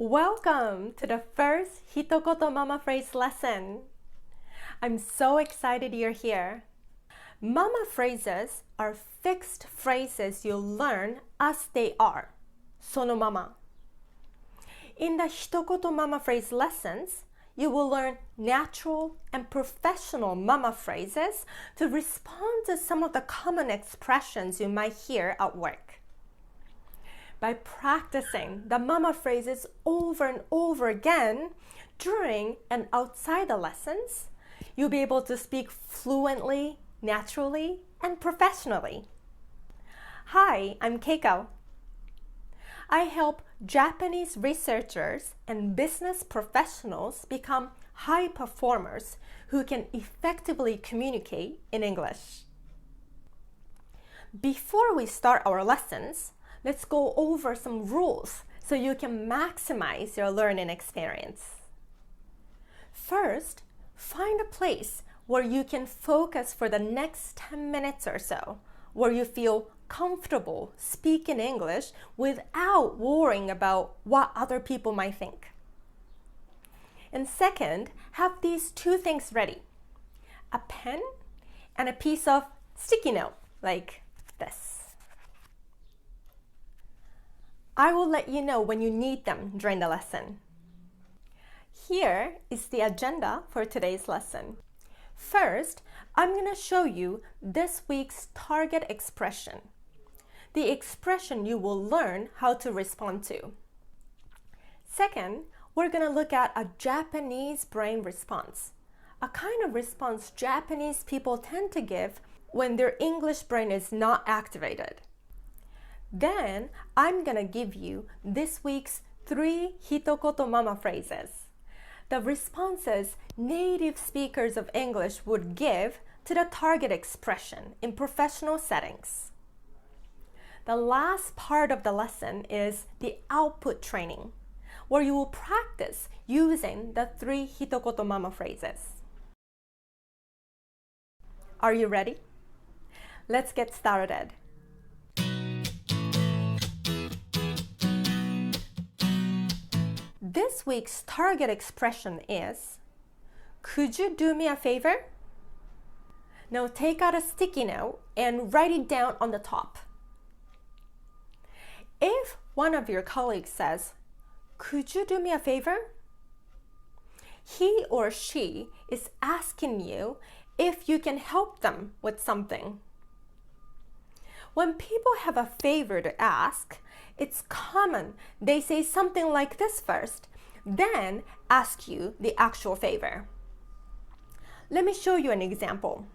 Welcome to the first 一言ママ phrase lesson. I'm so excited you're here. Mama phrases are fixed phrases you learn as they are. そのまま. In the 一言ママ phrase lessons, you will learn natural and professional mama phrases to respond to some of the common expressions you might hear at work.By practicing the mama phrases over and over again during and outside the lessons, you'll be able to speak fluently, naturally, and professionally. Hi, I'm Keiko. I help Japanese researchers and business professionals become high performers who can effectively communicate in English. Before we start our lessons,Let's go over some rules so you can maximize your learning experience. First, find a place where you can focus for the next 10 minutes or so, where you feel comfortable speaking English without worrying about what other people might think. And second, have these two things ready: a pen and a piece of sticky note like this.I will let you know when you need them during the lesson. Here is the agenda for today's lesson. First, I'm going to show you this week's target expression, the expression you will learn how to respond to. Second, we're going to look at a Japanese brain response, a kind of response Japanese people tend to give when their English brain is not activated.Then, I'm gonna give you this week's 3 一言ママ phrases, the responses native speakers of English would give to the target expression in professional settings. The last part of the lesson is the output training, where you will practice using the 3 一言ママ phrases. Are you ready? Let's get started.This week's target expression is, could you do me a favor? Now take out a sticky note and write it down on the top. If one of your colleagues says, could you do me a favor? He or she is asking you if you can help them with something. When people have a favor to ask,It's common they say something like this first, then ask you the actual favor. Let me show you an example.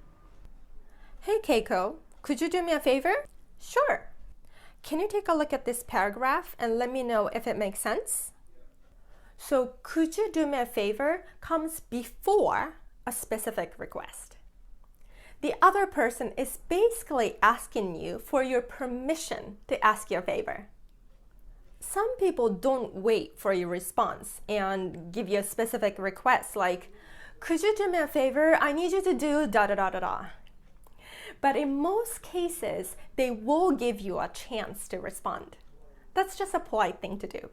Hey Keiko, could you do me a favor? Sure. Can you take a look at this paragraph and let me know if it makes sense? So, could you do me a favor comes before a specific request.The other person is basically asking you for your permission to ask your favor.Some people don't wait for your response and give you a specific request like, could you do me a favor? I need you to do da-da-da-da-da. But in most cases, they will give you a chance to respond. That's just a polite thing to do.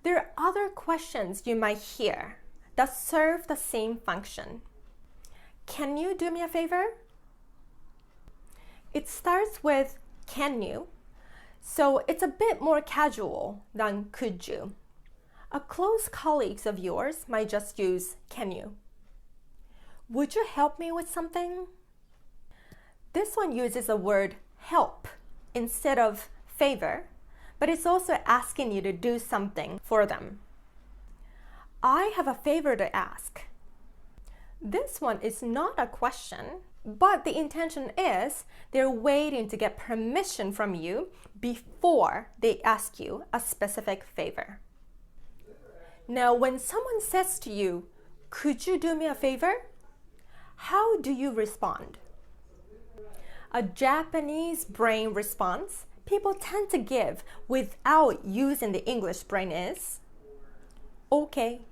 There are other questions you might hear that serve the same function. Can you do me a favor? It starts with can you?So it's a bit more casual than could you. A close colleague of yours might just use can you. Would you help me with something? This one uses the word help instead of favor, but it's also asking you to do something for them. I have a favor to ask. This one is not a question.But the intention is they're waiting to get permission from you before they ask you a specific favor. Now, when someone says to you, could you do me a favor? How do you respond? A Japanese brain response people tend to give without using the English brain is, okay.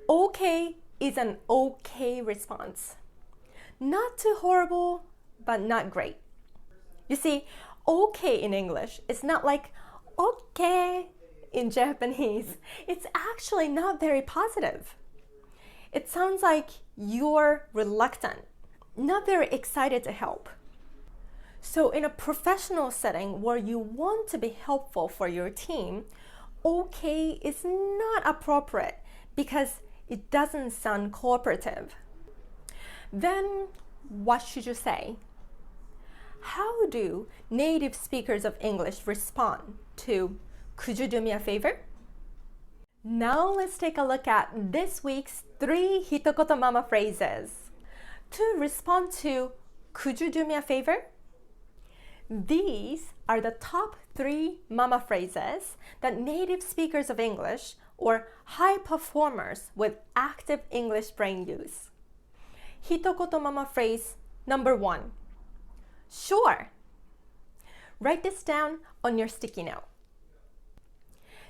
Okay is an okay response.Not too horrible, but not great. You see, okay in English is not like okay in Japanese, it's actually not very positive. It sounds like you're reluctant, not very excited to help. So in a professional setting where you want to be helpful for your team, okay is not appropriate because it doesn't sound cooperative. Then what should you say? How do native speakers of English respond to "Could you do me a favor?" Now let's take a look at this week's 3 一言ママ phrases. To respond to "Could you do me a favor?" These are the top 3 mama phrases that native speakers of English or high performers with active English brain use. 一言ママ phrase number 1. Sure. Write this down on your sticky note.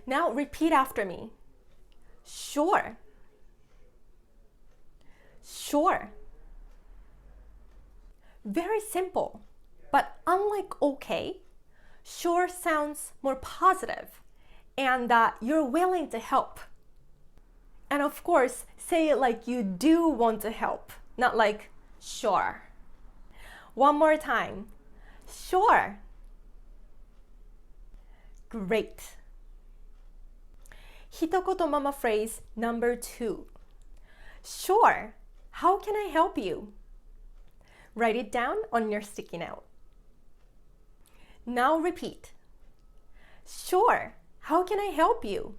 Now repeat after me. Sure. Sure. Very simple, but unlike okay, sure sounds more positive and that you're willing to help. And of course, say it like you do want to help, not like sure. One more time. Sure. Great. 一言ママ phrase number 2. Sure. How can I help you? Write it down on your sticky note. Now repeat. Sure. How can I help you?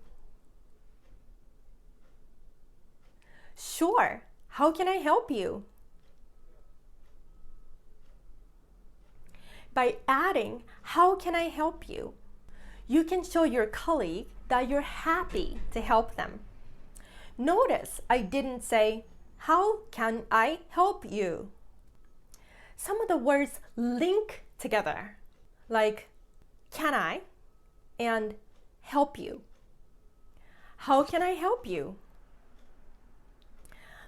Sure. How can I help you? By adding, how can I help you? You can show your colleague that you're happy to help them. Notice I didn't say, how can I help you? Some of the words link together, like can I and help you. How can I help you?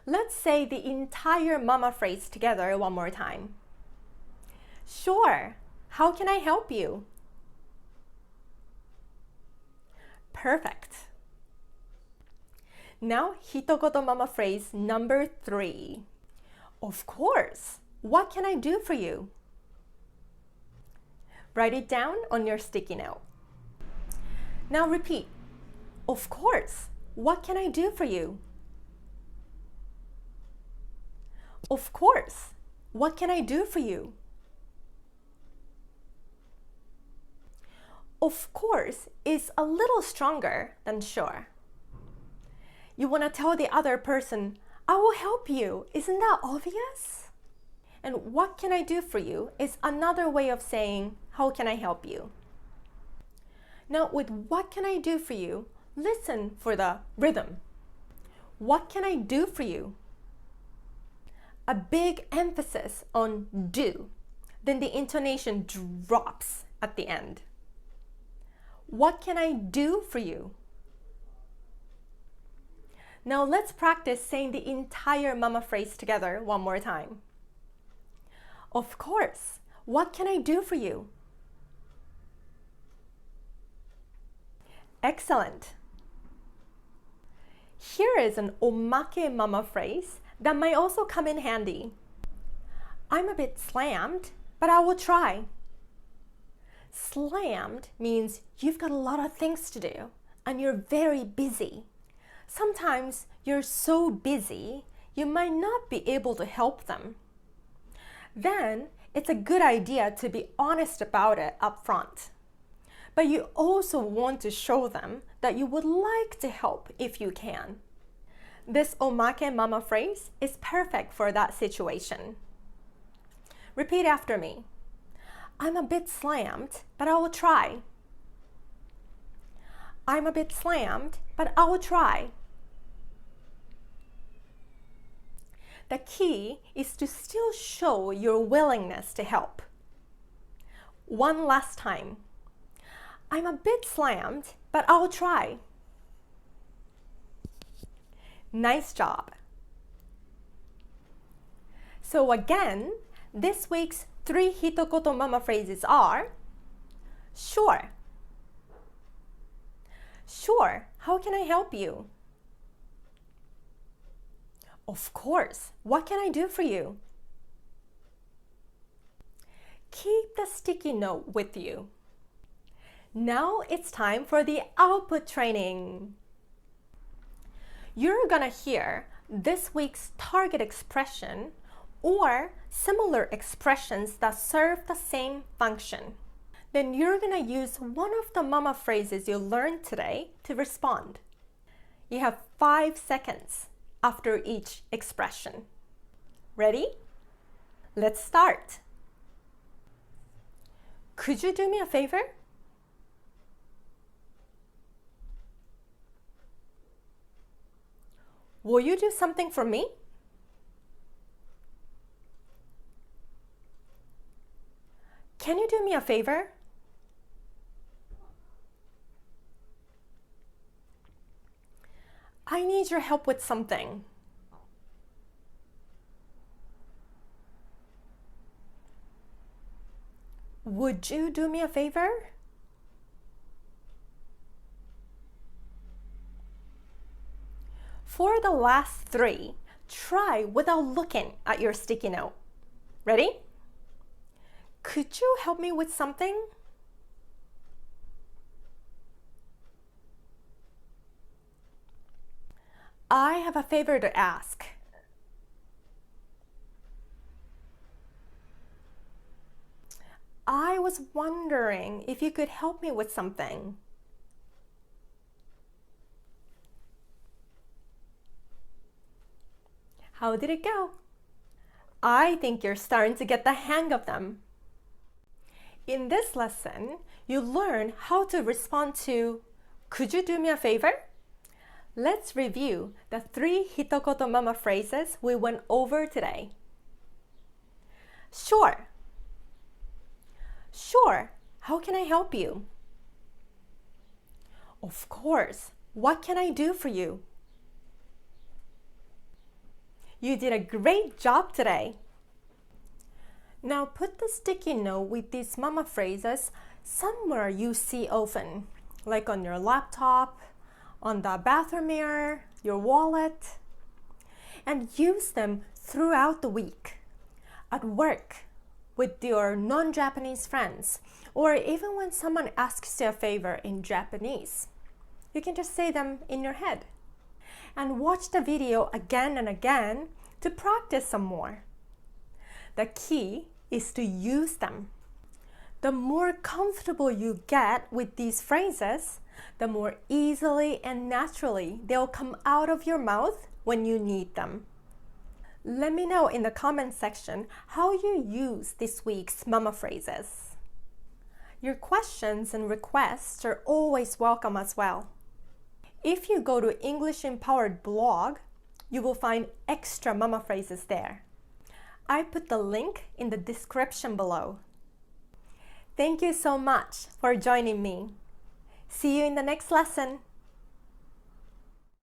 Let's say the entire mama phrase together one more time. Sure. How can I help you? Perfect. Now, 一言ママ phrase number 3. Of course. What can I do for you? Write it down on your sticky note. Now repeat. Of course. What can I do for you? Of course. What can I do for you? Of course is a little stronger than sure. You want to tell the other person, I will help you. Isn't that obvious? And what can I do for you is another way of saying, how can I help you? Now with what can I do for you, listen for the rhythm. What can I do for you? A big emphasis on do. Then the intonation drops at the end. What can I do for you? Now let's practice saying the entire mama phrase together one more time. Of course. What can I do for you? Excellent. Here is an omake mama phrase that might also come in handy. I'm a bit slammed, but I will try. Slammed means you've got a lot of things to do and you're very busy. Sometimes you're so busy, you might not be able to help them. Then it's a good idea to be honest about it up front. But you also want to show them that you would like to help if you can. This omake mama phrase is perfect for that situation. Repeat after me. I'm a bit slammed, but I will try. I'm a bit slammed, but I will try. The key is to still show your willingness to help. One last time. I'm a bit slammed, but I will try. Nice job. So again, this week's 3 hitokoto mama phrases are sure, Sure, how can I help you? Of course, what can I do for you? Keep the sticky note with you. Now it's time for the output training. You're gonna hear this week's target expression or similar expressions that serve the same function. Then you're gonna use one of the mama phrases you learned today to respond. You have 5 seconds after each expression. Ready? Let's start. Could you do me a favor? Will you do something for me? Can you do me a favor? I need your help with something. Would you do me a favor? For the last 3, try without looking at your sticky note. Ready? Could you help me with something? I have a favor to ask. I was wondering if you could help me with something. How did it go? I think you're starting to get the hang of them. In this lesson, you learn how to respond to, could you do me a favor? Let's review the 3 hitokoto mama phrases we went over today. Sure. Sure, how can I help you? Of course, what can I do for you? You did a great job today. Now put the sticky note with these mama phrases somewhere you see often, like on your laptop, on the bathroom mirror, your wallet, and use them throughout the week, at work, with your non-Japanese friends, or even when someone asks you a favor in Japanese. You can just say them in your head. And watch the video again and again to practice some more. The key is to use them. The more comfortable you get with these phrases, the more easily and naturally they'll come out of your mouth when you need them. Let me know in the comment section how you use this week's mama phrases. Your questions and requests are always welcome as well. If you go to English-Empowered blog, you will find extra mama phrases there. I put the link in the description below. Thank you so much for joining me. See you in the next lesson.